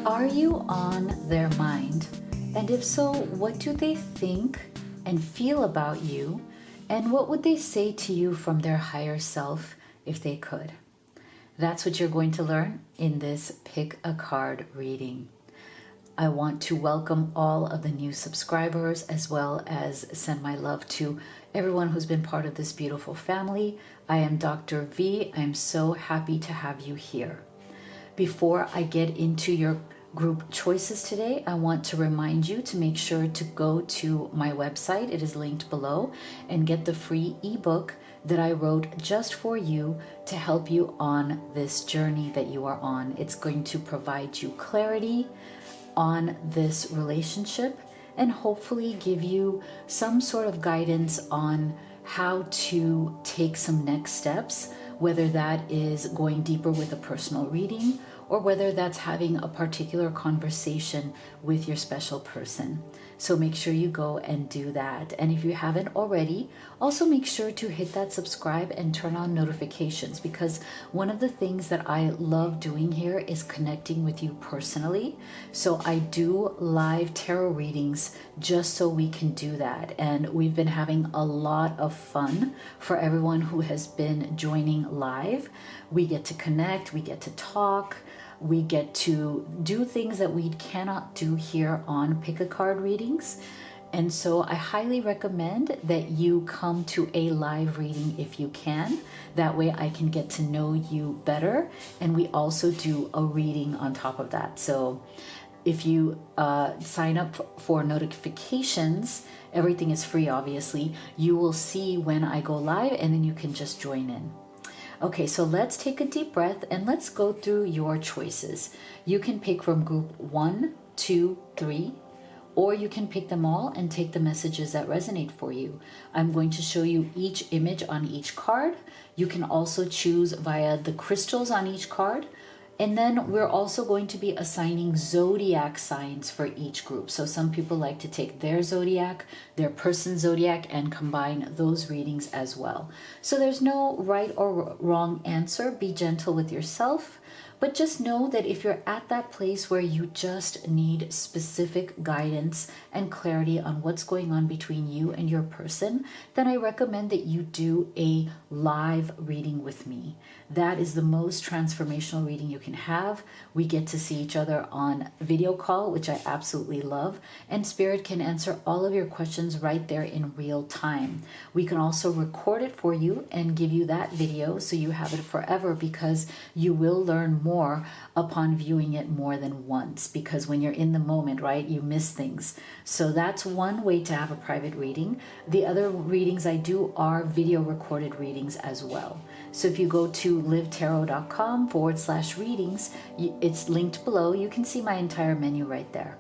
Are you on their mind? And if so, what do they think and feel about you? And what would they say to you from their higher self if they could? That's what you're going to learn in this Pick a Card reading. I want to welcome all of the new subscribers as well as send my love to everyone who's been part of this beautiful family. I am Dr. V. I'm so happy to have you here. Before I get into your group choices today, I want to remind you to make sure to go to my website. It is linked below, and get the free ebook that I wrote just for you to help you on this journey that you are on. It's going to provide you clarity on this relationship and hopefully give you some sort of guidance on how to take some next steps, whether that is going deeper with a personal reading or whether that's having a particular conversation with your special person. So make sure you go and do that. And if you haven't already, also make sure to hit that subscribe and turn on notifications, because one of the things that I love doing here is connecting with you personally. So I do live tarot readings just so we can do that. And we've been having a lot of fun for everyone who has been joining live. We get to connect, we get to talk, we get to do things that we cannot do here on Pick a Card readings. And so I highly recommend that you come to a live reading if you can. That way I can get to know you better. And we also do a reading on top of that. So if you sign up for notifications, everything is free, obviously. You will see when I go live, and then you can just join in. Okay, so let's take a deep breath and let's go through your choices. You can pick from group 1, 2, 3, or you can pick them all and take the messages that resonate for you. I'm going to show you each image on each card. You can also choose via the crystals on each card. And then we're also going to be assigning zodiac signs for each group. So some people like to take their zodiac, their person's zodiac, and combine those readings as well. So there's no right or wrong answer. Be gentle with yourself. But just know that if you're at that place where you just need specific guidance and clarity on what's going on between you and your person, then I recommend that you do a live reading with me. That is the most transformational reading you can have. We get to see each other on video call, which I absolutely love, and Spirit can answer all of your questions right there in real time. We can also record it for you and give you that video so you have it forever, because you will learn more upon viewing it more than once, because when you're in the moment, right, you miss things. So that's one way to have a private reading. The other readings I do are video recorded readings as well. So if you go to livetarot.com/readings, it's linked below. You can see my entire menu right there.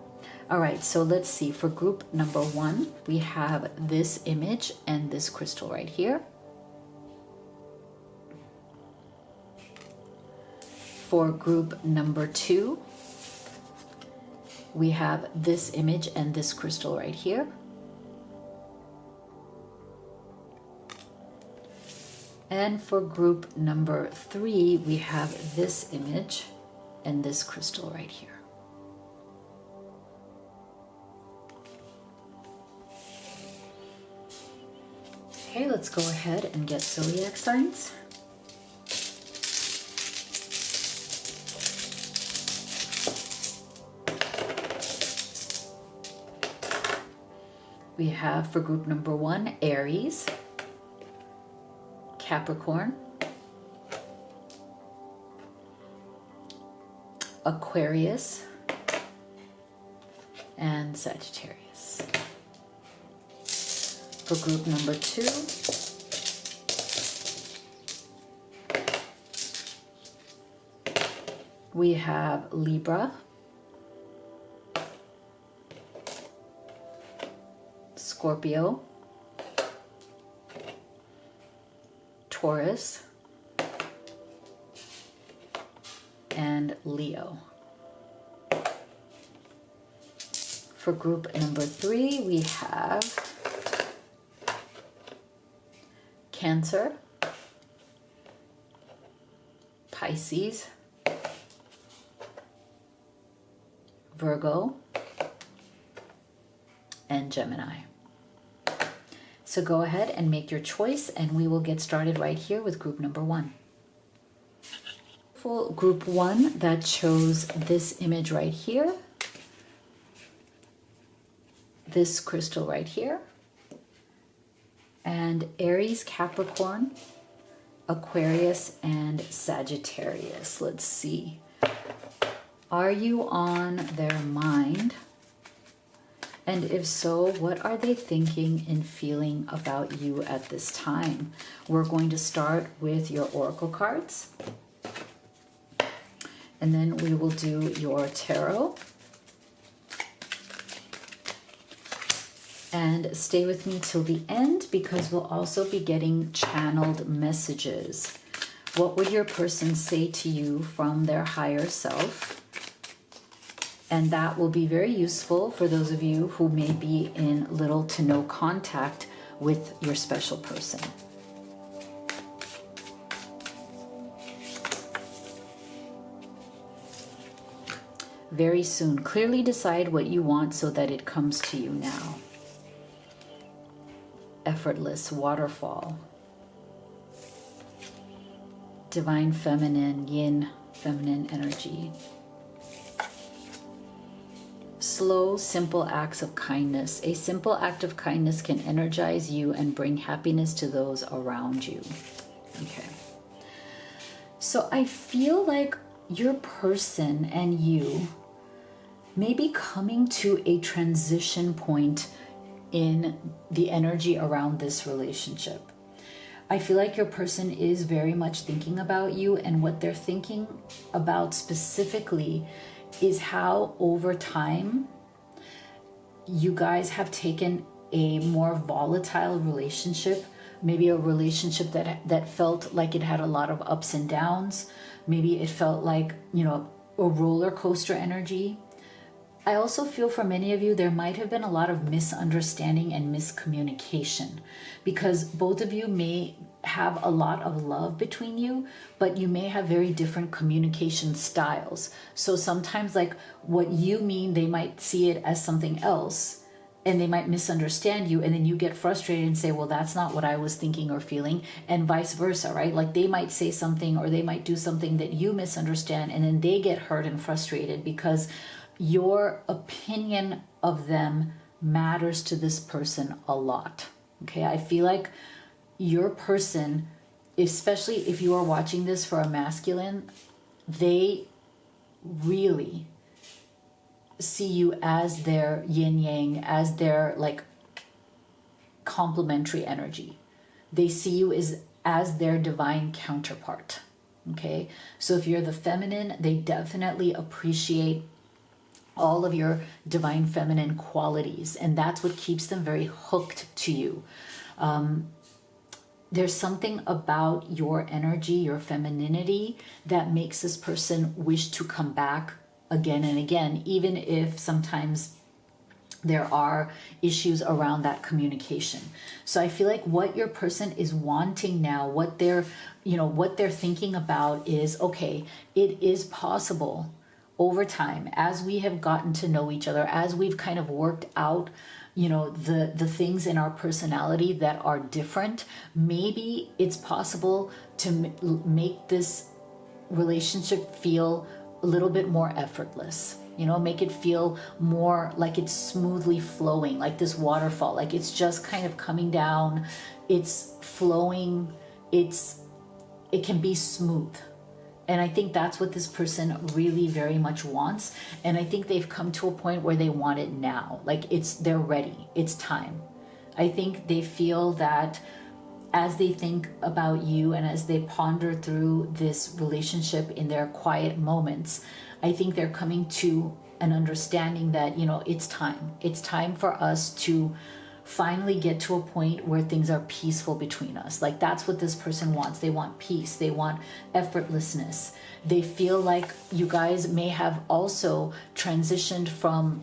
All right, so let's see. For group number 1, we have this image and this crystal right here. For group number 2, we have this image and this crystal right here. And for group number 3, we have this image and this crystal right here. Okay, let's go ahead and get zodiac signs. We have for group number 1, Aries, Capricorn, Aquarius, and Sagittarius. For group number 2, we have Libra, Scorpio, Taurus, and Leo. For group number 3, we have Cancer, Pisces, Virgo, and Gemini. So go ahead and make your choice, and we will get started right here with group number 1. For group 1 that chose this image right here, this crystal right here, and Aries, Capricorn, Aquarius, and Sagittarius. Let's see. Are you on their mind? And if so, what are they thinking and feeling about you at this time? We're going to start with your oracle cards. And then we will do your tarot. And stay with me till the end, because we'll also be getting channeled messages. What would your person say to you from their higher self? And that will be very useful for those of you who may be in little to no contact with your special person. Very soon. Clearly decide what you want so that it comes to you now. Effortless, waterfall. Divine feminine, yin, feminine energy. Slow, simple acts of kindness. A simple act of kindness can energize you and bring happiness to those around you. Okay. So I feel like your person and you may be coming to a transition point in the energy around this relationship. I feel like your person is very much thinking about you, and what they're thinking about specifically is how over time you guys have taken a more volatile relationship, maybe a relationship that felt like it had a lot of ups and downs. Maybe it felt like, you know, a roller coaster energy. I also feel for many of you, there might have been a lot of misunderstanding and miscommunication, because both of you may have a lot of love between you, but you may have very different communication styles. So sometimes like what you mean, they might see it as something else, and they might misunderstand you, and then you get frustrated and say, well, that's not what I was thinking or feeling, and vice versa, right? Like they might say something or they might do something that you misunderstand, and then they get hurt and frustrated because your opinion of them matters to this person a lot. Okay, I feel like your person, especially if you are watching this for a masculine, they really see you as their yin yang, as their like complementary energy. They see you as their divine counterpart. Okay, so if you're the feminine, they definitely appreciate all of your divine feminine qualities, and that's what keeps them very hooked to you. There's something about your energy, your femininity, that makes this person wish to come back again and again, even if sometimes there are issues around that communication. So I feel like what your person is wanting now, what they're thinking about is, okay, it is possible over time, as we have gotten to know each other, as we've kind of worked out, you know, the things in our personality that are different, maybe it's possible to make this relationship feel a little bit more effortless, you know, make it feel more like it's smoothly flowing, like this waterfall, like it's just kind of coming down, it's flowing, it can be smooth. And I think that's what this person really very much wants. And I think they've come to a point where they want it now. Like they're ready. It's time. I think they feel that as they think about you and as they ponder through this relationship in their quiet moments, I think they're coming to an understanding that, you know, it's time. It's time for us to finally get to a point where things are peaceful between us. Like that's what this person wants. They want peace. They want effortlessness. They feel like you guys may have also transitioned from,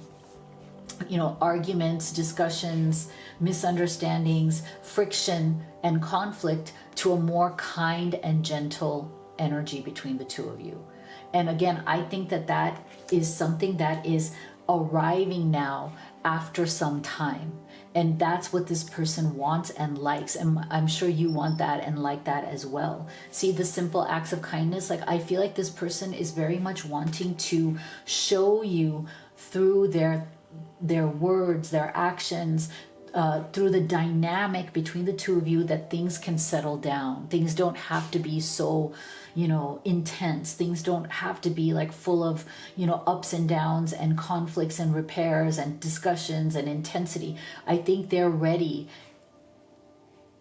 you know, arguments, discussions, misunderstandings, friction, and conflict to a more kind and gentle energy between the two of you. And again, I think that that is something that is arriving now after some time. And that's what this person wants and likes. And I'm sure you want that and like that as well. See, the simple acts of kindness, like I feel like this person is very much wanting to show you through their words, their actions, through the dynamic between the two of you, that things can settle down. Things don't have to be so, intense. Things don't have to be like full of, ups and downs and conflicts and repairs and discussions and intensity. I think they're ready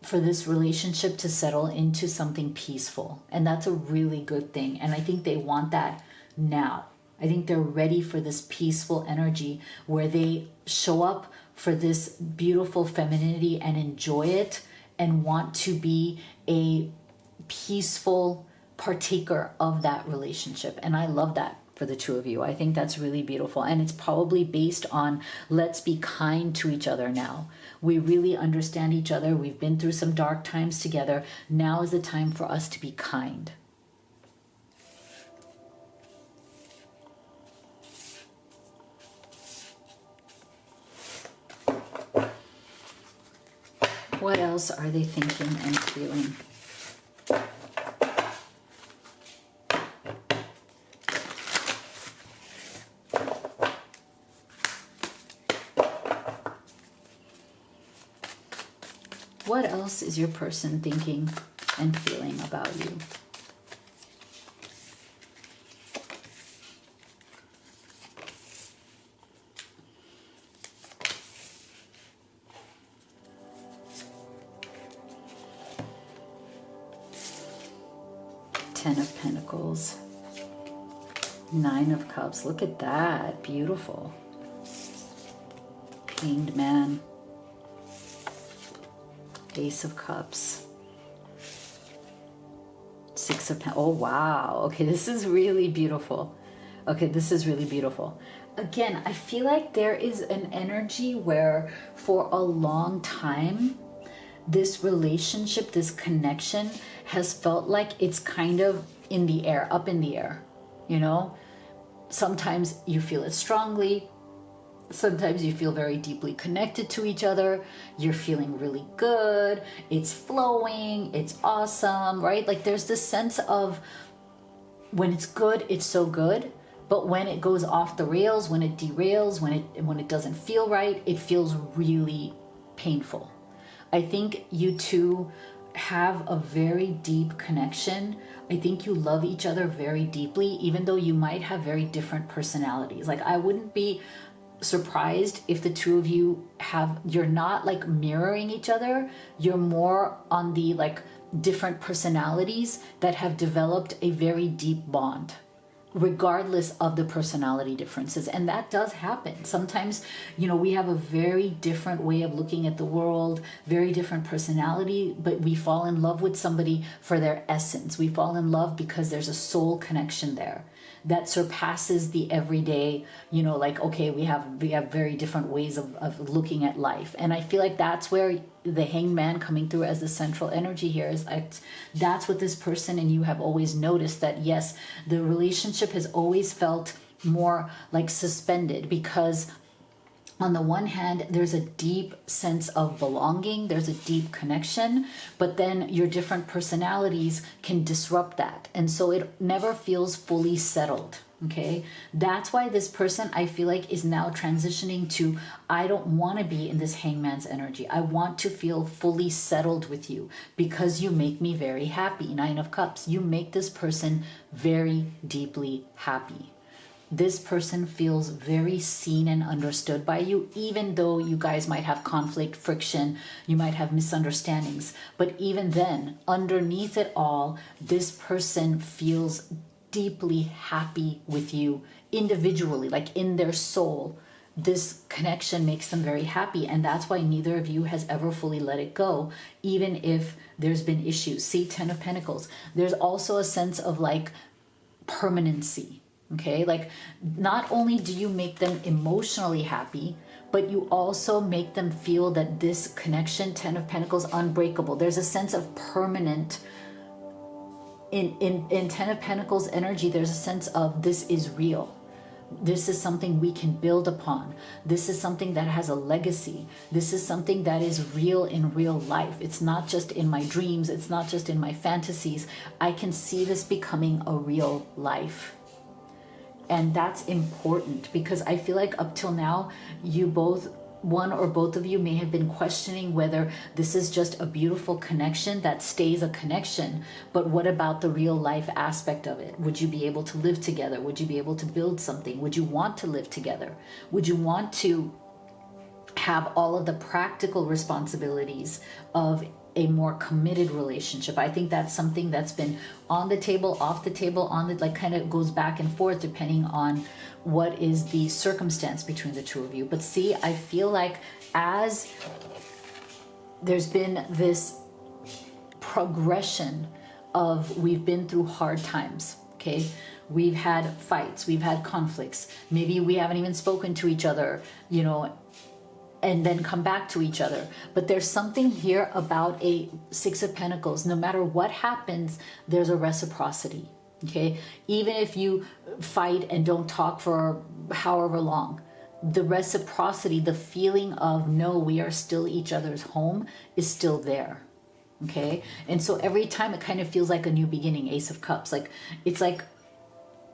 for this relationship to settle into something peaceful. And that's a really good thing. And I think they want that now. I think they're ready for this peaceful energy where they show up for this beautiful femininity and enjoy it and want to be a peaceful partaker of that relationship. And I love that for the two of you. I think that's really beautiful. And it's probably based on, let's be kind to each other now. We really understand each other. We've been through some dark times together. Now is the time for us to be kind. What else are they thinking and feeling? What else is your person thinking and feeling about you? Ten of Pentacles, Nine of Cups. Look at that. Beautiful. Hanged Man. Ace of Cups. Six of Pentacles. Oh, wow. Okay, this is really beautiful. Okay, this is really beautiful. Again, I feel like there is an energy where for a long time, this relationship, this connection has felt like it's kind of in the air, up in the air, Sometimes you feel it strongly. Sometimes you feel very deeply connected to each other. You're feeling really good. It's flowing. It's awesome, right? Like there's this sense of when it's good, it's so good. But when it goes off the rails, when it derails, when it doesn't feel right, it feels really painful. I think you two have a very deep connection. I think you love each other very deeply, even though you might have very different personalities. Like I wouldn't be surprised if the two of you you're not like mirroring each other. You're more on the like different personalities that have developed a very deep bond, regardless of the personality differences. And that does happen. Sometimes, we have a very different way of looking at the world, very different personality, but we fall in love with somebody for their essence. We fall in love because there's a soul connection there that surpasses the everyday, like, okay, we have very different ways of looking at life. And I feel like that's where the Hanged Man coming through as the central energy here is like, that's what this person and you have always noticed, that yes, the relationship has always felt more like suspended, because on the one hand, there's a deep sense of belonging, there's a deep connection, but then your different personalities can disrupt that. And so it never feels fully settled, okay? That's why this person, I feel like, is now transitioning to, I don't want to be in this hangman's energy. I want to feel fully settled with you because you make me very happy. Nine of Cups. You make this person very deeply happy. This person feels very seen and understood by you, even though you guys might have conflict, friction, you might have misunderstandings. But even then, underneath it all, this person feels deeply happy with you individually, like in their soul. This connection makes them very happy. And that's why neither of you has ever fully let it go, even if there's been issues. See, Ten of Pentacles. There's also a sense of like permanency. Okay, like not only do you make them emotionally happy, but you also make them feel that this connection, Ten of Pentacles, unbreakable. There's a sense of permanent in Ten of Pentacles energy, there's a sense of this is real. This is something we can build upon. This is something that has a legacy. This is something that is real in real life. It's not just in my dreams. It's not just in my fantasies. I can see this becoming a real life. And that's important because I feel like up till now, you both, one or both of you may have been questioning whether this is just a beautiful connection that stays a connection, but what about the real life aspect of it? Would you be able to live together? Would you be able to build something? Would you want to live together? Would you want to have all of the practical responsibilities of a more committed relationship? I think that's something that's been on the table, off the table, on the, like, kind of goes back and forth depending on what is the circumstance between the two of you. But see, I feel like as there's been this progression of, we've been through hard times, okay? We've had fights, we've had conflicts. Maybe we haven't even spoken to each other, you know, and then come back to each other. But there's something here about a Six of Pentacles. No matter what happens, there's a reciprocity, okay? Even if you fight and don't talk for however long, the reciprocity, the feeling of, no, we are still each other's home, is still there, okay? And so every time it kind of feels like a new beginning. Ace of Cups, like, it's like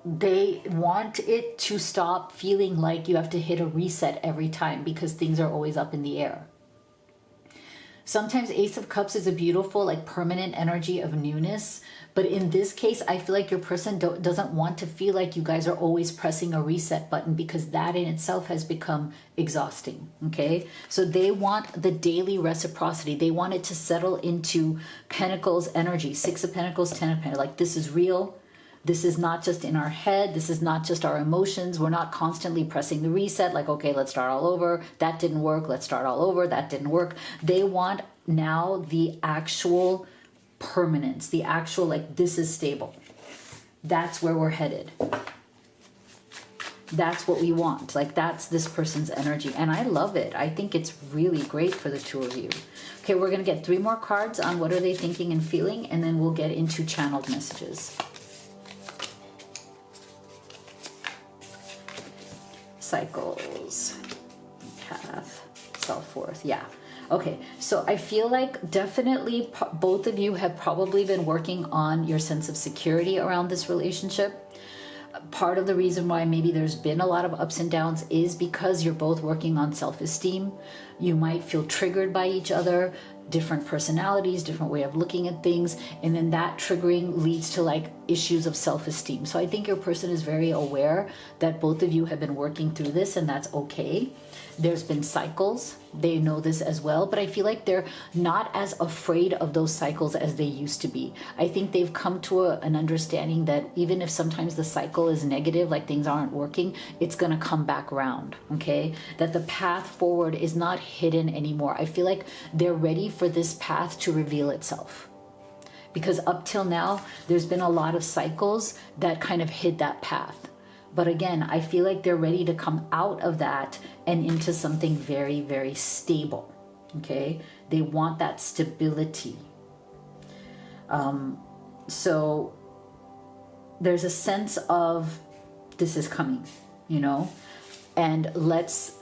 they want it to stop feeling like you have to hit a reset every time because things are always up in the air. Sometimes Ace of Cups is a beautiful, like, permanent energy of newness. But in this case, I feel like your person doesn't want to feel like you guys are always pressing a reset button, because that in itself has become exhausting, okay? So they want the daily reciprocity. They want it to settle into Pentacles energy. Six of Pentacles, Ten of Pentacles. Like, this is real. This is not just in our head. This is not just our emotions. We're not constantly pressing the reset, like, okay, let's start all over. That didn't work. Let's start all over. That didn't work. They want now the actual permanence, the actual, like, this is stable. That's where we're headed. That's what we want. Like, that's this person's energy. And I love it. I think it's really great for the two of you. Okay, we're going to get 3 more cards on what are they thinking and feeling, and then we'll get into channeled messages. Cycles, path, self-worth. Yeah. Okay. So I feel like definitely both of you have probably been working on your sense of security around this relationship. Part of the reason why maybe there's been a lot of ups and downs is because you're both working on self-esteem. You might feel triggered by each other, different personalities, different way of looking at things, and then that triggering leads to, like, issues of self-esteem. So I think your person is very aware that both of you have been working through this, and that's okay. There's been cycles. They know this as well, but I feel like they're not as afraid of those cycles as they used to be. I think they've come to an understanding that even if sometimes the cycle is negative, like things aren't working, it's going to come back around, okay? That the path forward is not hidden anymore. I feel like they're ready for this path to reveal itself. Because up till now, there's been a lot of cycles that kind of hid that path. But again, I feel like they're ready to come out of that and into something very, very stable, okay? They want that stability. So there's a sense of this is coming, you know? And let's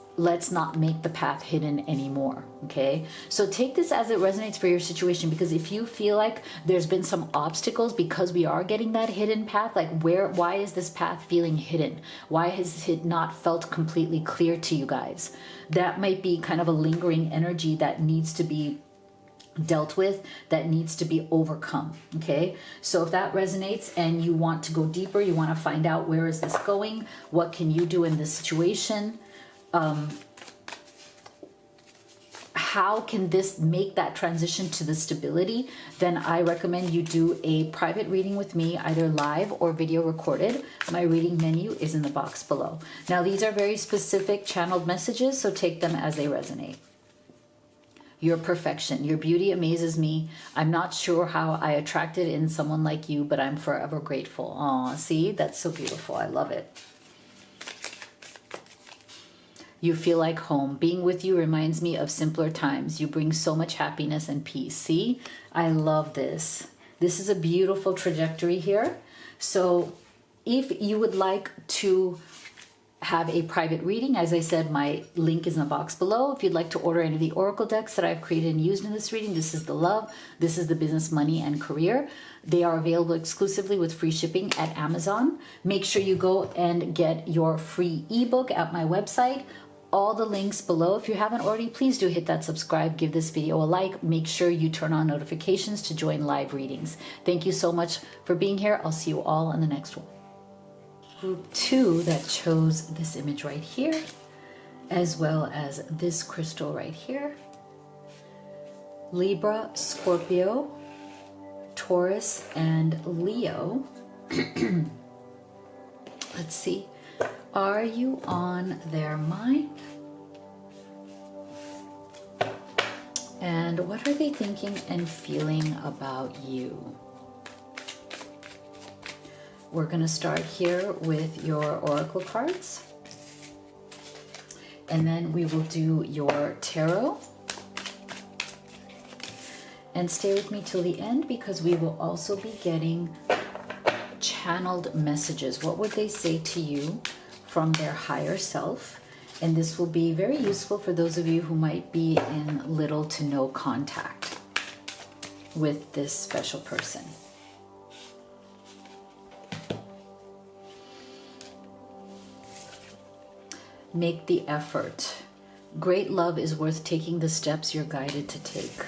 not make the path hidden anymore, okay? So take this as it resonates for your situation, because if you feel like there's been some obstacles because we are getting that hidden path, like why is this path feeling hidden? Why has it not felt completely clear to you guys? That might be kind of a lingering energy that needs to be dealt with, that needs to be overcome, okay? So if that resonates and you want to go deeper, you want to find out where is this going, what can you do in this situation, how can this make that transition to the stability, then I recommend you do a private reading with me, either live or video recorded. My reading menu is in the box below. Now, these are very specific channeled messages, so take them as they resonate. Your perfection, your beauty amazes me. I'm not sure how I attracted in someone like you, but I'm forever grateful. Aw, see, that's so beautiful. I love it. You feel like home. Being with you reminds me of simpler times. You bring so much happiness and peace. See, I love this. This is a beautiful trajectory here. So if you would like to have a private reading, as I said, my link is in the box below. If you'd like to order any of the oracle decks that I've created and used in this reading, this is the love, this is the business, money, and career. They are available exclusively with free shipping at Amazon. Make sure you go and get your free ebook at my website. All the links below. If you haven't already, please do hit that subscribe, give this video a like, make sure you turn on notifications to join live readings. Thank you so much for being here. I'll see you all in the next one. Group 2 that chose this image right here, as well as this crystal right here. Libra, Scorpio, Taurus, and Leo. Let's see. Are you on their mind? And what are they thinking and feeling about you? We're going to start here with your oracle cards. And then we will do your tarot. And stay with me till the end because we will also be getting channeled messages. What would they say to you from their higher self? And this will be very useful for those of you who might be in little to no contact with this special person. Make the effort. Great love is worth taking the steps you're guided to take.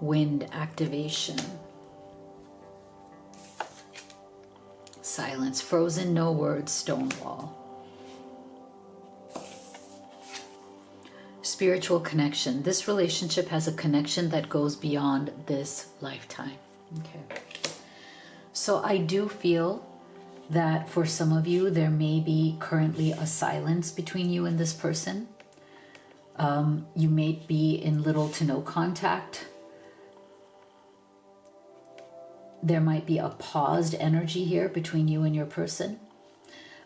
Wind activation. Silence. Frozen, no words, stone wall. Spiritual connection. This relationship has a connection that goes beyond this lifetime. Okay. So I do feel that for some of you, there may be currently a silence between you and this person. You may be in little to no contact. There might be a paused energy here between you and your person.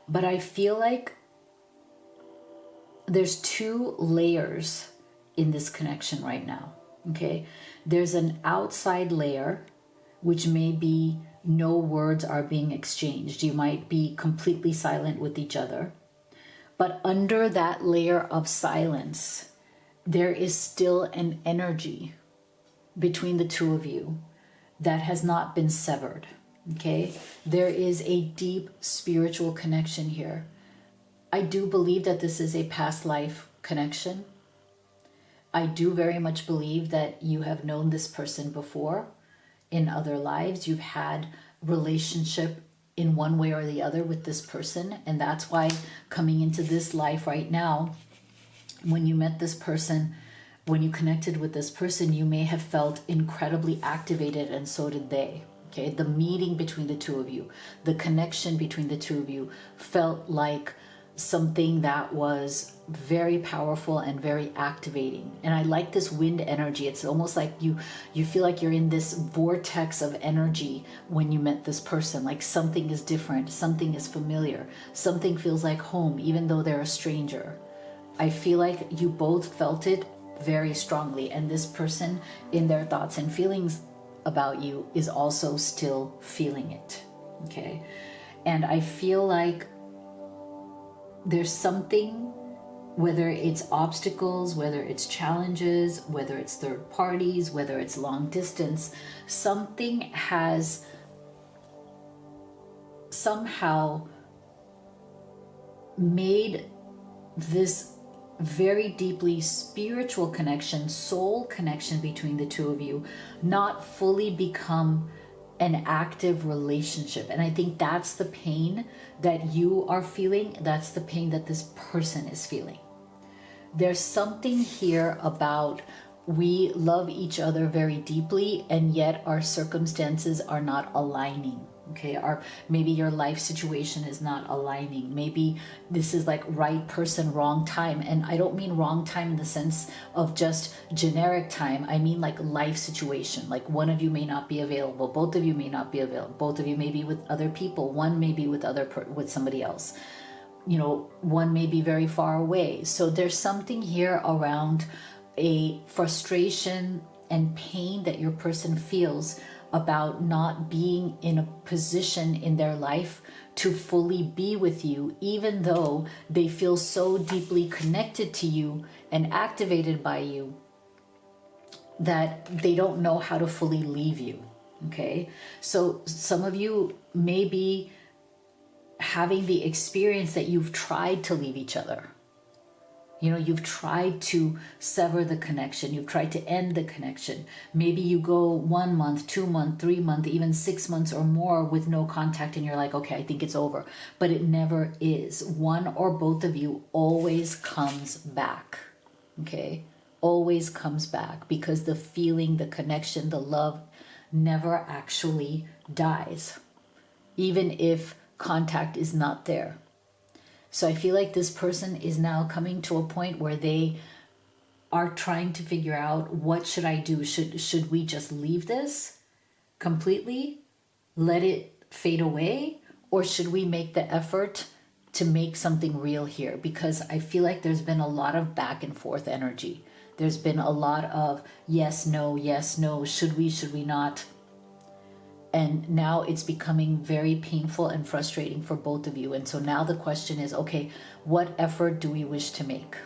But I feel like there's two layers in this connection right now, okay? There's an outside layer, which may be no words are being exchanged. You might be completely silent with each other. But under that layer of silence, there is still an energy between the two of you that has not been severed, okay? There is a deep spiritual connection here. I do believe that this is a past life connection. I do very much believe that you have known this person before in other lives. You've had relationship in one way or the other with this person, and that's why coming into this life right now, when you met this person, when you connected with this person, you may have felt incredibly activated, and so did they. Okay, the meeting between the two of you, the connection between the two of you felt like something that was very powerful and very activating. And I like this wind energy. It's almost like you feel like you're in this vortex of energy when you met this person. Like something is different, something is familiar, something feels like home, even though they're a stranger. I feel like you both felt it very strongly, and this person in their thoughts and feelings about you is also still feeling it. Okay, and I feel like there's something, whether it's obstacles, whether it's challenges, whether it's third parties, whether it's long distance, something has somehow made this very deeply spiritual connection, soul connection between the two of you not fully become an active relationship. And I think that's the pain that you are feeling. That's the pain that this person is feeling. There's something here about we love each other very deeply, and yet our circumstances are not aligning. Okay, or maybe your life situation is not aligning. Maybe this is like right person, wrong time. And I don't mean wrong time in the sense of just generic time. I mean like life situation. Like one of you may not be available. Both of you may not be available. Both of you may be with other people. One may be with with somebody else. You know, one may be very far away. So there's something here around a frustration and pain that your person feels about not being in a position in their life to fully be with you, even though they feel so deeply connected to you and activated by you that they don't know how to fully leave you. Okay, so some of you may be having the experience that you've tried to leave each other. You know, you've tried to sever the connection. You've tried to end the connection. Maybe you go 1 month, 2 month, 3 month, even 6 months or more with no contact, and you're like, okay, I think it's over. But it never is. One or both of you always comes back. Okay, always comes back, because the feeling, the connection, the love never actually dies, even if contact is not there. So I feel like this person is now coming to a point where they are trying to figure out, what should I do? Should we just leave this completely, let it fade away, or should we make the effort to make something real here? Because I feel like there's been a lot of back and forth energy. There's been a lot of yes, no, should we not? And now it's becoming very painful and frustrating for both of you. And so now the question is, okay, what effort do we wish to make?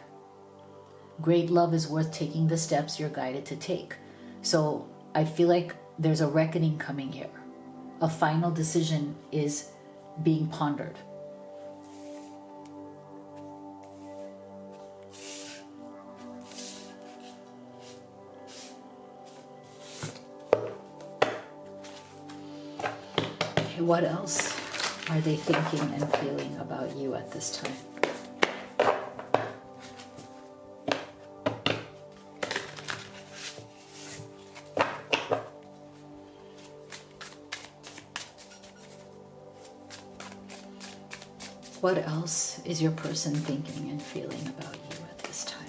Great love is worth taking the steps you're guided to take. So I feel like there's a reckoning coming here. A final decision is being pondered. What else are they thinking and feeling about you at this time? What else is your person thinking and feeling about you at this time?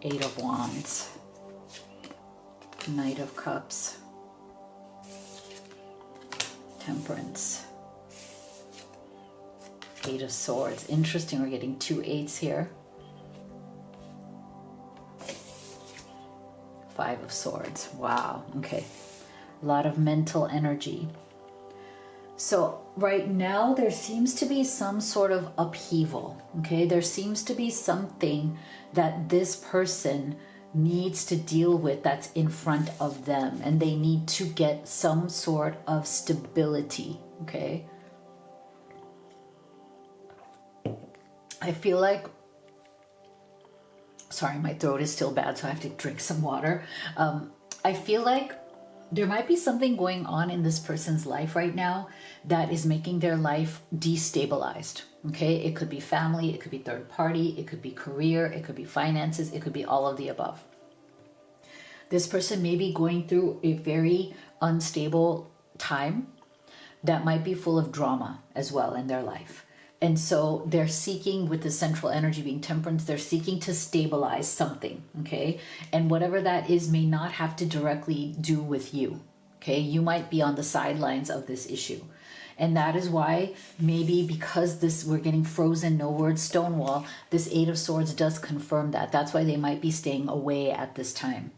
Eight of Wands, Knight of Cups, Temperance, Eight of Swords. Interesting, we're getting 2 8s here. 5 of Swords. Wow, okay. A lot of mental energy. So right now there seems to be some sort of upheaval, okay? There seems to be something that this person needs to deal with that's in front of them, and they need to get some sort of stability, okay? I feel like, sorry, my throat is still bad, so I have to drink some water. I feel like there might be something going on in this person's life right now that is making their life destabilized, okay? It could be family, it could be third party, it could be career, it could be finances, it could be all of the above. This person may be going through a very unstable time that might be full of drama as well in their life. And so they're seeking, with the central energy being Temperance, they're seeking to stabilize something, okay? And whatever that is may not have to directly do with you, okay? You might be on the sidelines of this issue. And that is why, maybe because we're getting frozen, no word, stonewall, this Eight of Swords does confirm that. That's why they might be staying away at this time,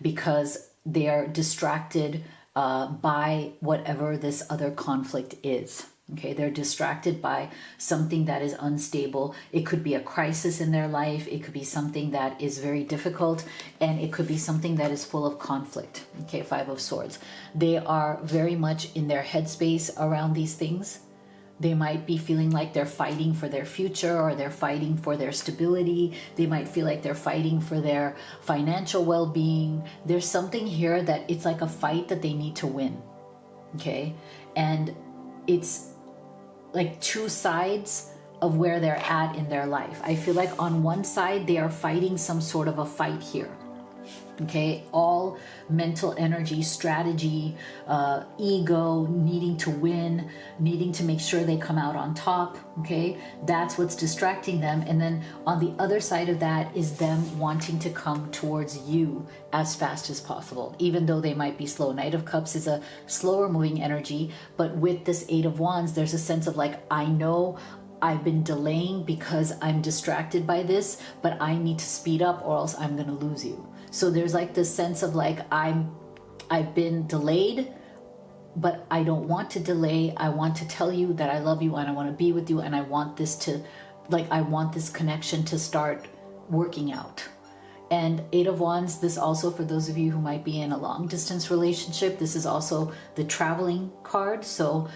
because they are distracted by whatever this other conflict is. Okay, they're distracted by something that is unstable. It could be a crisis in their life. It could be something that is very difficult, and it could be something that is full of conflict. Okay, 5 of Swords. They are very much in their headspace around these things. They might be feeling like they're fighting for their future, or they're fighting for their stability. They might feel like they're fighting for their financial well-being. There's something here that it's like a fight that they need to win. Okay, and it's like 2 sides of where they're at in their life. I feel like on one side they are fighting some sort of a fight here. Okay, all mental energy, strategy, ego, needing to win, needing to make sure they come out on top. Okay, that's what's distracting them. And then on the other side of that is them wanting to come towards you as fast as possible, even though they might be slow. Knight of Cups is a slower moving energy, but with this Eight of Wands, there's a sense of like, I know I've been delaying because I'm distracted by this, but I need to speed up or else I'm going to lose you. So there's like this sense of like, I've been delayed, but I don't want to delay. I want to tell you that I love you and I want to be with you, and I want this to, like, I want this connection to start working out. And Eight of Wands, this also for those of you who might be in a long distance relationship, this is also the traveling card. So,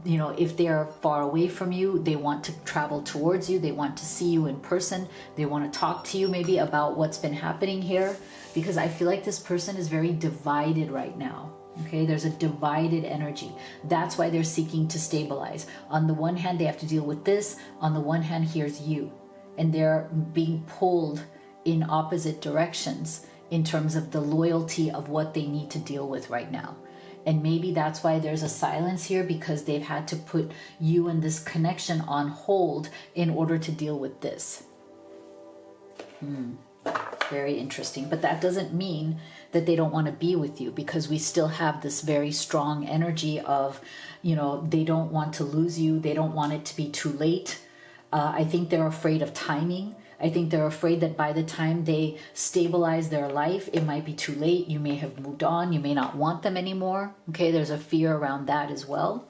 you know, if they are far away from you, they want to travel towards you. They want to see you in person. They want to talk to you maybe about what's been happening here, because I feel like this person is very divided right now. Okay, there's a divided energy. That's why they're seeking to stabilize. On the one hand, they have to deal with this. On the one hand, here's you. And they're being pulled in opposite directions in terms of the loyalty of what they need to deal with right now. And maybe that's why there's a silence here, because they've had to put you and this connection on hold in order to deal with this. Very interesting. But that doesn't mean that they don't want to be with you, because we still have this very strong energy of, you know, they don't want to lose you. They don't want it to be too late. I think they're afraid of timing. I think they're afraid that by the time they stabilize their life, it might be too late. You may have moved on. You may not want them anymore. Okay, there's a fear around that as well.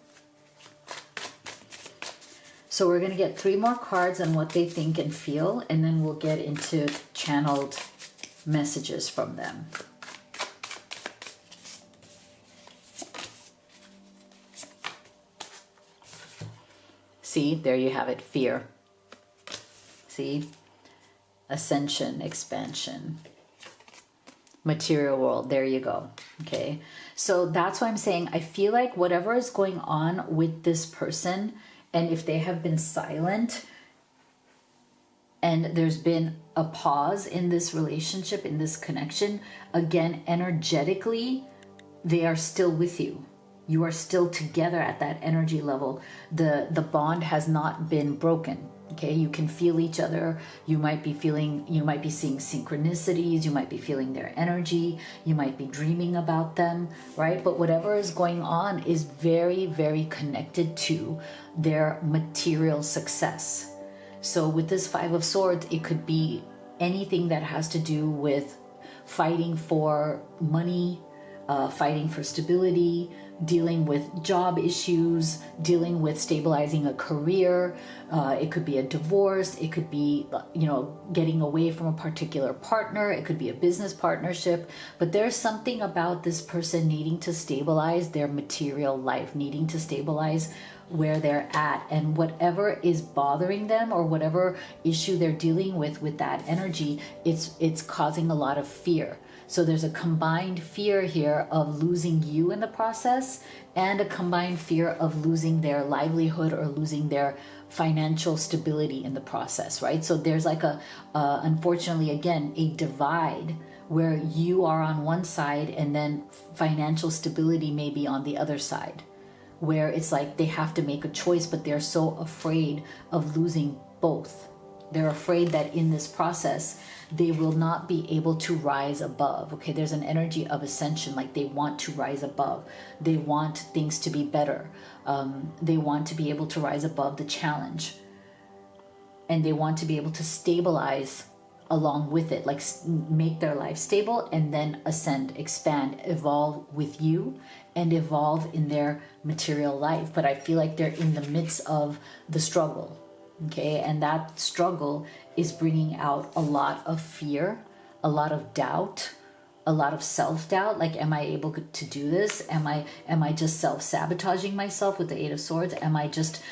So we're going to get 3 more cards on what they think and feel, and then we'll get into channeled messages from them. See, there you have it, fear. See? Ascension, expansion, material world. There you go. Okay. So that's why I'm saying I feel like whatever is going on with this person, and if they have been silent and there's been a pause in this relationship, in this connection, again, energetically, they are still with you. You are still together at that energy level. The bond has not been broken. Okay, you can feel each other. You might be seeing synchronicities. You might be feeling their energy. You might be dreaming about them, right? But whatever is going on is very, very connected to their material success. So with this Five of Swords, it could be anything that has to do with fighting for money, fighting for stability, dealing with job issues, dealing with stabilizing a career. It could be a divorce. It could be, you know, getting away from a particular partner. It could be a business partnership. But there's something about this person needing to stabilize their material life, needing to stabilize where they're at, and whatever is bothering them or whatever issue they're dealing with that energy, it's causing a lot of fear. So there's a combined fear here of losing you in the process, and a combined fear of losing their livelihood or losing their financial stability in the process, right? So there's like unfortunately, again, a divide where you are on one side and then financial stability may be on the other side, where it's like they have to make a choice, but they're so afraid of losing both. They're afraid that in this process, they will not be able to rise above. Okay, there's an energy of ascension, like they want to rise above. They want things to be better. They want to be able to rise above the challenge. And they want to be able to stabilize along with it, like make their life stable and then ascend, expand, evolve with you and evolve in their material life. But I feel like they're in the midst of the struggle. Okay, and that struggle is bringing out a lot of fear, a lot of doubt, a lot of self-doubt. Like, am I able to do this? Am I just self-sabotaging myself with the Eight of Swords? Am I just,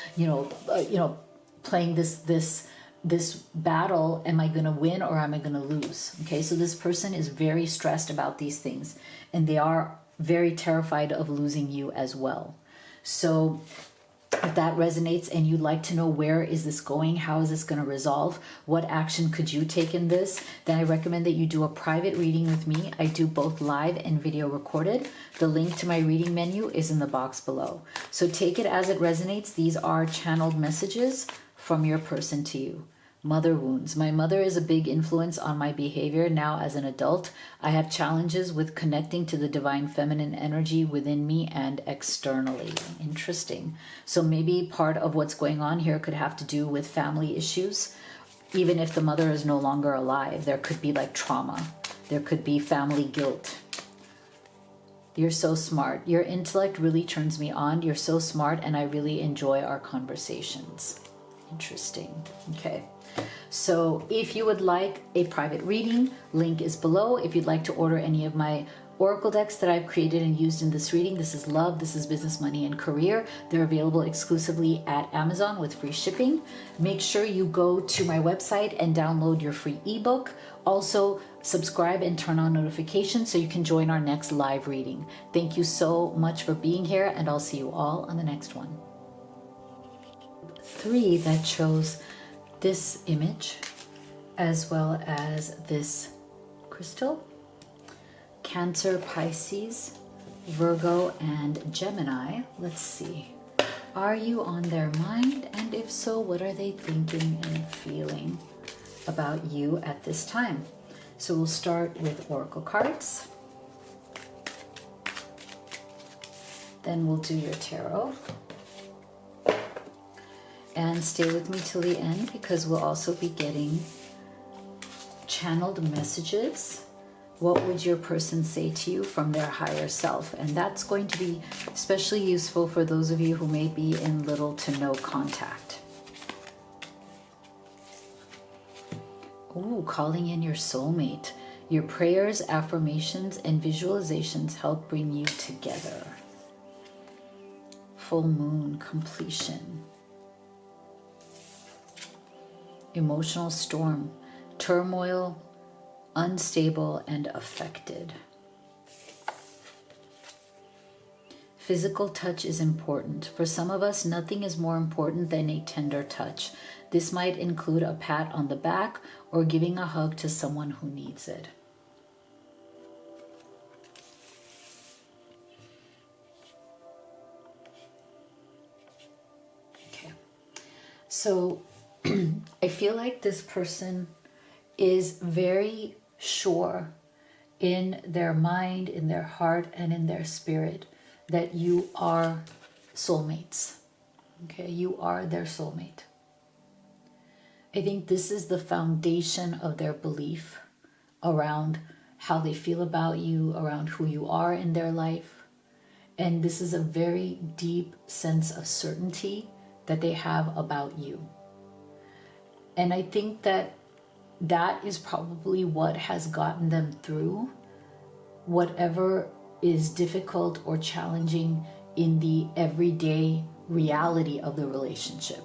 playing this battle? Am I going to win or am I going to lose? Okay, so this person is very stressed about these things, and they are very terrified of losing you as well. So If that resonates and you'd like to know where is this going, how is this going to resolve, what action could you take in this, then I recommend that you do a private reading with me. I do both live and video recorded. The link to my reading menu is in the box below. So take it as it resonates. These are channeled messages from your person to you. Mother wounds. My mother is a big influence on my behavior now as an adult. I have challenges with connecting to the divine feminine energy within me and externally. Interesting. So maybe part of what's going on here could have to do with family issues. Even if the mother is no longer alive, there could be like trauma. There could be family guilt. You're so smart. Your intellect really turns me on. You're so smart and I really enjoy our conversations. Interesting. Okay. So if you would like a private reading, link is below. If you'd like to order any of my oracle decks that I've created and used in this reading, this is love, this is business, money, and career. They're available exclusively at Amazon with free shipping. Make sure you go to my website and download your free ebook. Also, subscribe and turn on notifications so you can join our next live reading. Thank you so much for being here, and I'll see you all on the next one. 3 that chose this image as well as this crystal. Cancer, Pisces, Virgo, and Gemini. Let's see. Are you on their mind? And if so, what are they thinking and feeling about you at this time? So we'll start with oracle cards. Then we'll do your tarot. And stay with me till the end because we'll also be getting channeled messages. What would your person say to you from their higher self? And that's going to be especially useful for those of you who may be in little to no contact. Ooh, calling in your soulmate. Your prayers, affirmations, and visualizations help bring you together. Full moon, completion. Emotional storm, turmoil, unstable and affected. Physical touch is important. For some of us, nothing is more important than a tender touch. This might include a pat on the back or giving a hug to someone who needs it. Okay, so I feel like this person is very sure in their mind, in their heart, and in their spirit that you are soulmates. Okay, you are their soulmate. I think this is the foundation of their belief around how they feel about you, around who you are in their life. And this is a very deep sense of certainty that they have about you. And I think that that is probably what has gotten them through whatever is difficult or challenging in the everyday reality of the relationship.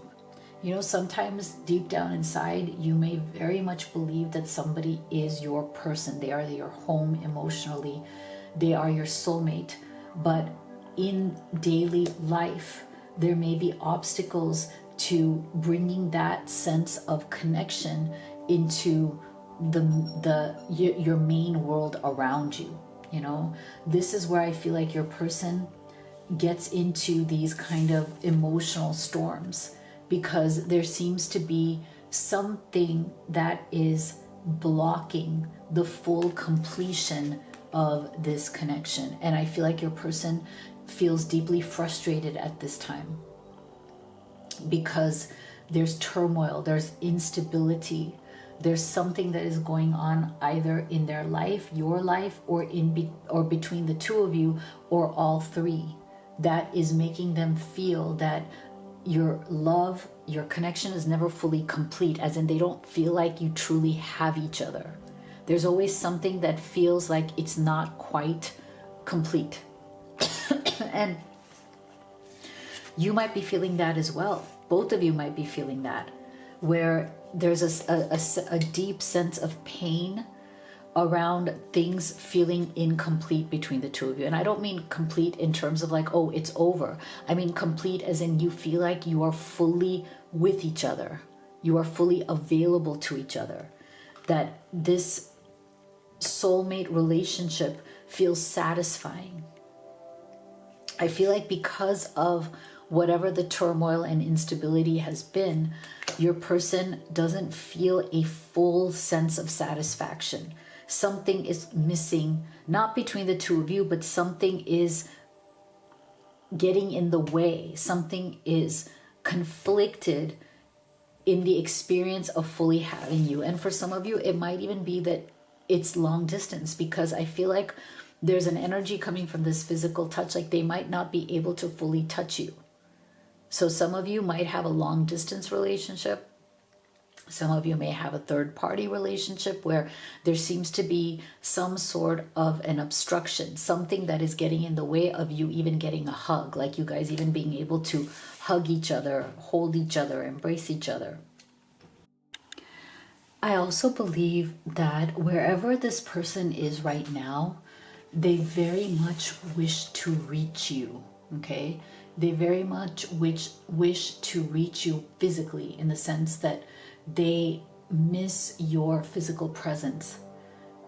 You know, sometimes deep down inside, you may very much believe that somebody is your person. They are your home emotionally. They are your soulmate. But in daily life, there may be obstacles to bringing that sense of connection into your main world around you. You know, this is where I feel like your person gets into these kind of emotional storms because there seems to be something that is blocking the full completion of this connection. And I feel like your person feels deeply frustrated at this time because there's turmoil, there's instability, there's something that is going on either in their life, your life, or or between the two of you, or all three, that is making them feel that your love, your connection is never fully complete, as in they don't feel like you truly have each other. There's always something that feels like it's not quite complete. And you might be feeling that as well. Both of you might be feeling that, where there's a deep sense of pain around things feeling incomplete between the two of you. And I don't mean complete in terms of like, oh, it's over. I mean complete as in you feel like you are fully with each other. You are fully available to each other. That this soulmate relationship feels satisfying. I feel like because of whatever the turmoil and instability has been, your person doesn't feel a full sense of satisfaction. Something is missing, not between the two of you, but something is getting in the way. Something is conflicted in the experience of fully having you. And for some of you, it might even be that it's long distance, because I feel like there's an energy coming from this physical touch, like they might not be able to fully touch you. So some of you might have a long distance relationship. Some of you may have a third party relationship where there seems to be some sort of an obstruction, something that is getting in the way of you even getting a hug, like you guys even being able to hug each other, hold each other, embrace each other. I also believe that wherever this person is right now, they very much wish to reach you, okay? They very much wish to reach you physically, in the sense that they miss your physical presence.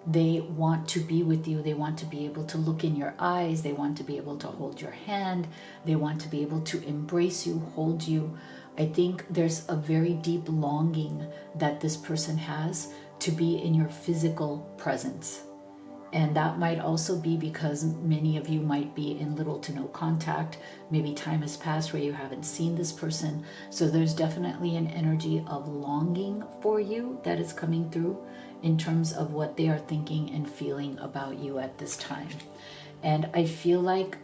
They want to be with you. They want to be able to look in your eyes. They want to be able to hold your hand. They want to be able to embrace you, hold you. I think there's a very deep longing that this person has to be in your physical presence. And that might also be because many of you might be in little to no contact. Maybe time has passed where you haven't seen this person. So there's definitely an energy of longing for you that is coming through in terms of what they are thinking and feeling about you at this time. And I feel like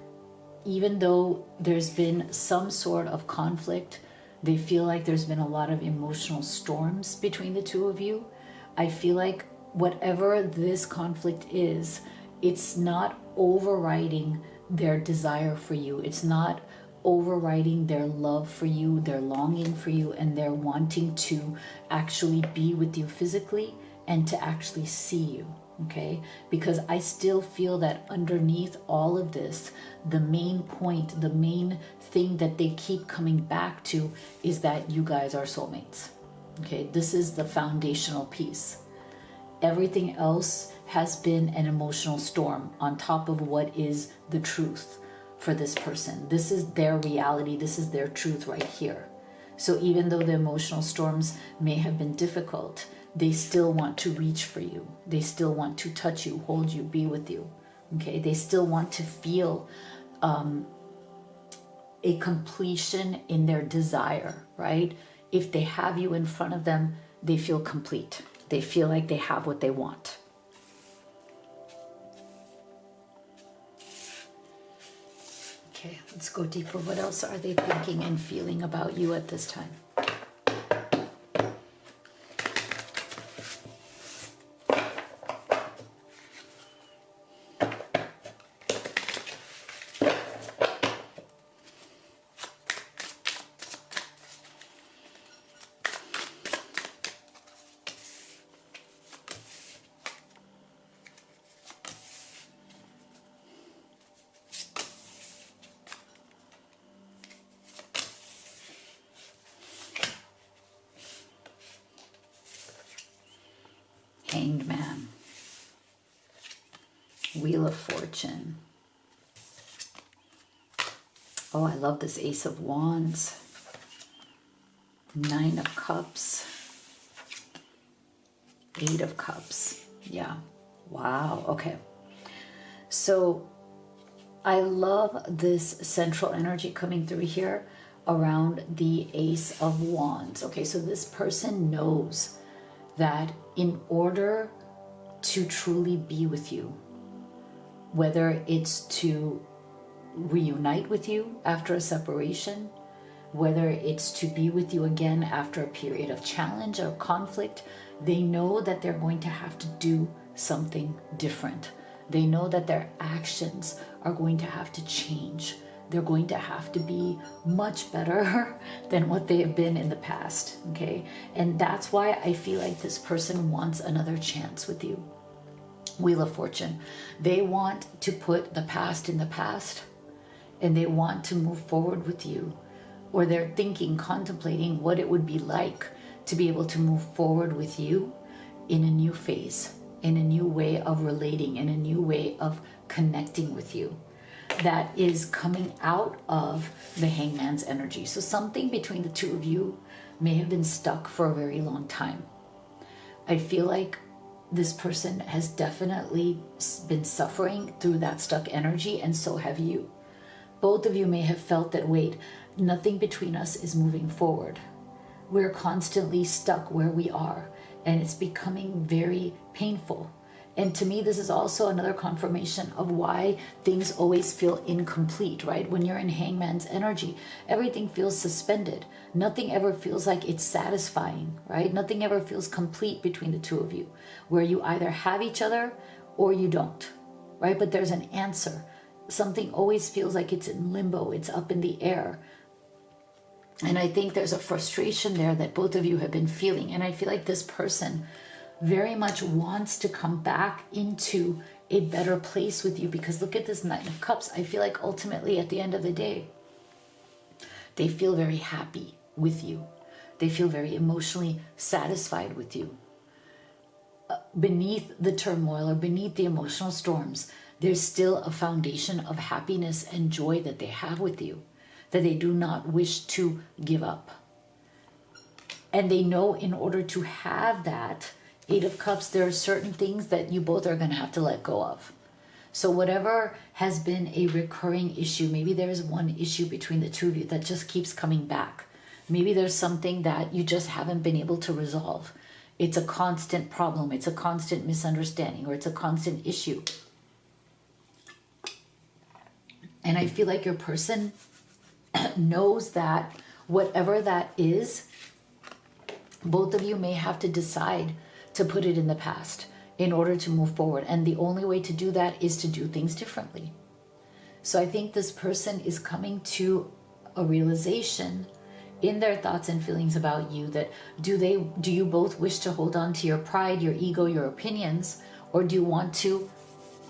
even though there's been some sort of conflict, they feel like there's been a lot of emotional storms between the two of you. I feel like whatever this conflict is, it's not overriding their desire for you. It's not overriding their love for you, their longing for you, and their wanting to actually be with you physically and to actually see you, okay? Because I still feel that underneath all of this, the main point, the main thing that they keep coming back to is that you guys are soulmates, okay? This is the foundational piece. Everything else has been an emotional storm on top of what is the truth for this person. This is their reality. This is their truth right here. So even though the emotional storms may have been difficult, they still want to reach for you. They still want to touch you, hold you, be with you. Okay? They still want to feel a completion in their desire, right? If they have you in front of them, they feel complete. They feel like they have what they want. Okay, let's go deeper. What else are they thinking and feeling about you at this time? Hanged Man, Wheel of Fortune. Oh, I love this Ace of Wands, Nine of Cups, Eight of Cups. Yeah, wow, okay. So I love this central energy coming through here around the Ace of Wands. Okay, so this person knows that in order to truly be with you, whether it's to reunite with you after a separation, whether it's to be with you again after a period of challenge or conflict, they know that they're going to have to do something different. They know that their actions are going to have to change. They're going to have to be much better than what they have been in the past, okay? And that's why I feel like this person wants another chance with you. Wheel of Fortune. They want to put the past in the past, and they want to move forward with you, or they're thinking, contemplating what it would be like to be able to move forward with you in a new phase, in a new way of relating, in a new way of connecting with you that is coming out of the Hangman's energy. So something between the two of you may have been stuck for a very long time. I feel like this person has definitely been suffering through that stuck energy, and so have you. Both of you may have felt that, wait, nothing between us is moving forward. We're constantly stuck where we are, and it's becoming very painful. And to me, this is also another confirmation of why things always feel incomplete, right? When you're in Hangman's energy, everything feels suspended. Nothing ever feels like it's satisfying, right? Nothing ever feels complete between the two of you, where you either have each other or you don't, right? But there's an answer. Something always feels like it's in limbo, it's up in the air. And I think there's a frustration there that both of you have been feeling. And I feel like this person very much wants to come back into a better place with you, because look at this Nine of Cups. I feel like ultimately at the end of the day, they feel very happy with you. They feel very emotionally satisfied with you. Beneath the turmoil or beneath the emotional storms, there's still a foundation of happiness and joy that they have with you, that they do not wish to give up. And they know in order to have that Eight of Cups, there are certain things that you both are going to have to let go of. So whatever has been a recurring issue, maybe there's one issue between the two of you that just keeps coming back. Maybe there's something that you just haven't been able to resolve. It's a constant problem. It's a constant misunderstanding, or it's a constant issue. And I feel like your person knows that whatever that is, both of you may have to decide to put it in the past in order to move forward. And the only way to do that is to do things differently. So I think this person is coming to a realization in their thoughts and feelings about you that do you both wish to hold on to your pride, your ego, your opinions, or do you want to,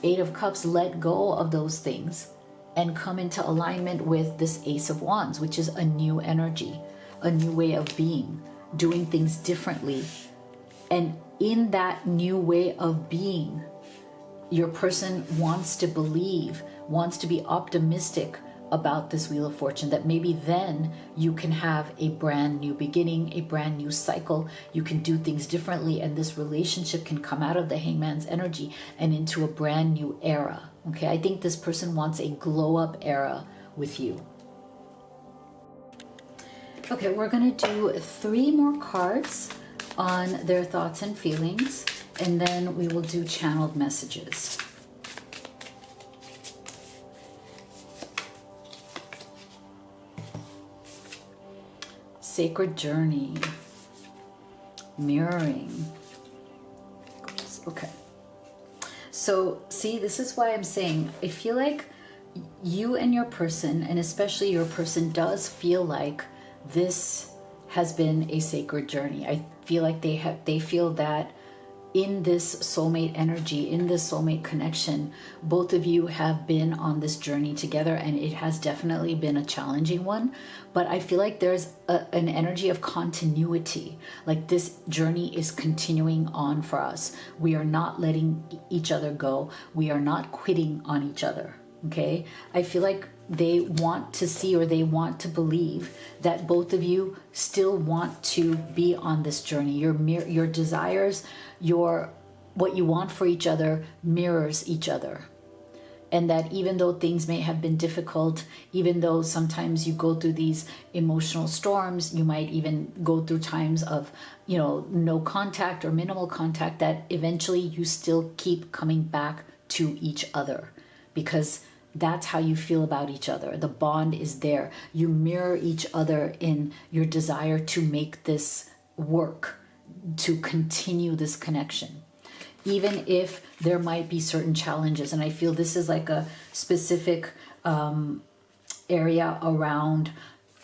Eight of Cups, let go of those things and come into alignment with this Ace of Wands, which is a new energy, a new way of being, doing things differently. And in that new way of being, your person wants to believe, wants to be optimistic about this Wheel of Fortune, that maybe then you can have a brand new beginning, a brand new cycle. You can do things differently, and this relationship can come out of the Hangman's energy and into a brand new era. Okay, I think this person wants a glow up era with you. Okay, we're going to do 3 more cards on their thoughts and feelings, and then we will do channeled messages. Sacred journey, mirroring. Okay, so see, this is why I'm saying I feel like you and your person, and especially your person, does feel like this has been a sacred journey. I feel like they feel that in this soulmate energy, in this soulmate connection, both of you have been on this journey together, and it has definitely been a challenging one. But I feel like there's an energy of continuity. Like this journey is continuing on for us. We are not letting each other go. We are not quitting on each other. Okay? I feel like they want to see, or they want to believe, that both of you still want to be on this journey. Your desires, what you want for each other mirrors each other. And that even though things may have been difficult, even though sometimes you go through these emotional storms, you might even go through times of, no contact or minimal contact, that eventually you still keep coming back to each other, because that's how you feel about each other. The bond is there. You mirror each other in your desire to make this work, to continue this connection, even if there might be certain challenges. And I feel this is like a specific area around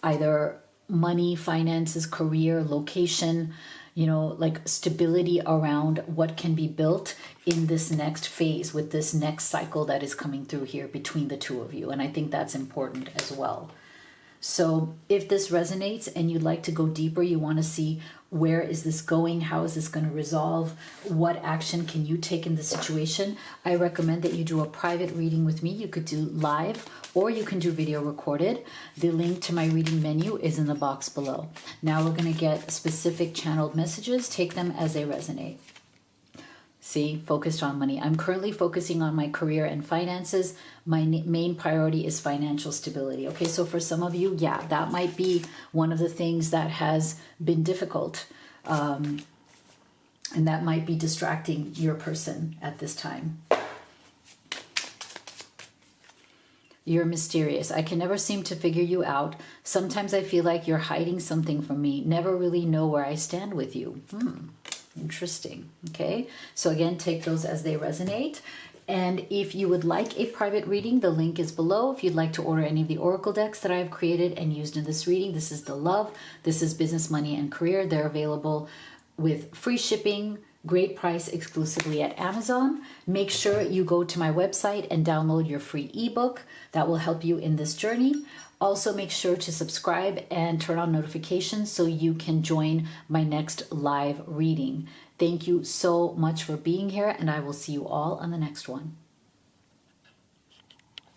either money, finances, career, location. like stability around what can be built in this next phase with this next cycle that is coming through here between the two of you. And I think that's important as well. So if this resonates and you'd like to go deeper, you want to see where is this going? How is this going to resolve? What action can you take in the situation? I recommend that you do a private reading with me. You could do live or you can do video recorded. The link to my reading menu is in the box below. Now we're going to get specific channeled messages. Take them as they resonate. See, focused on money. I'm currently focusing on my career and finances. My main priority is financial stability. Okay, so for some of you, yeah, that might be one of the things that has been difficult. And that might be distracting your person at this time. You're mysterious. I can never seem to figure you out. Sometimes I feel like you're hiding something from me. Never really know where I stand with you. Interesting. Okay, so again, take those as they resonate. And if you would like a private reading, the link is below. If you'd like to order any of the oracle decks that I have created and used in this reading, this is the love, this is business, money, and career. They're available with free shipping, great price exclusively at Amazon. Make sure you go to my website and download your free ebook that will help you in this journey. Also, make sure to subscribe and turn on notifications so you can join my next live reading. Thank you so much for being here, and I will see you all on the next one.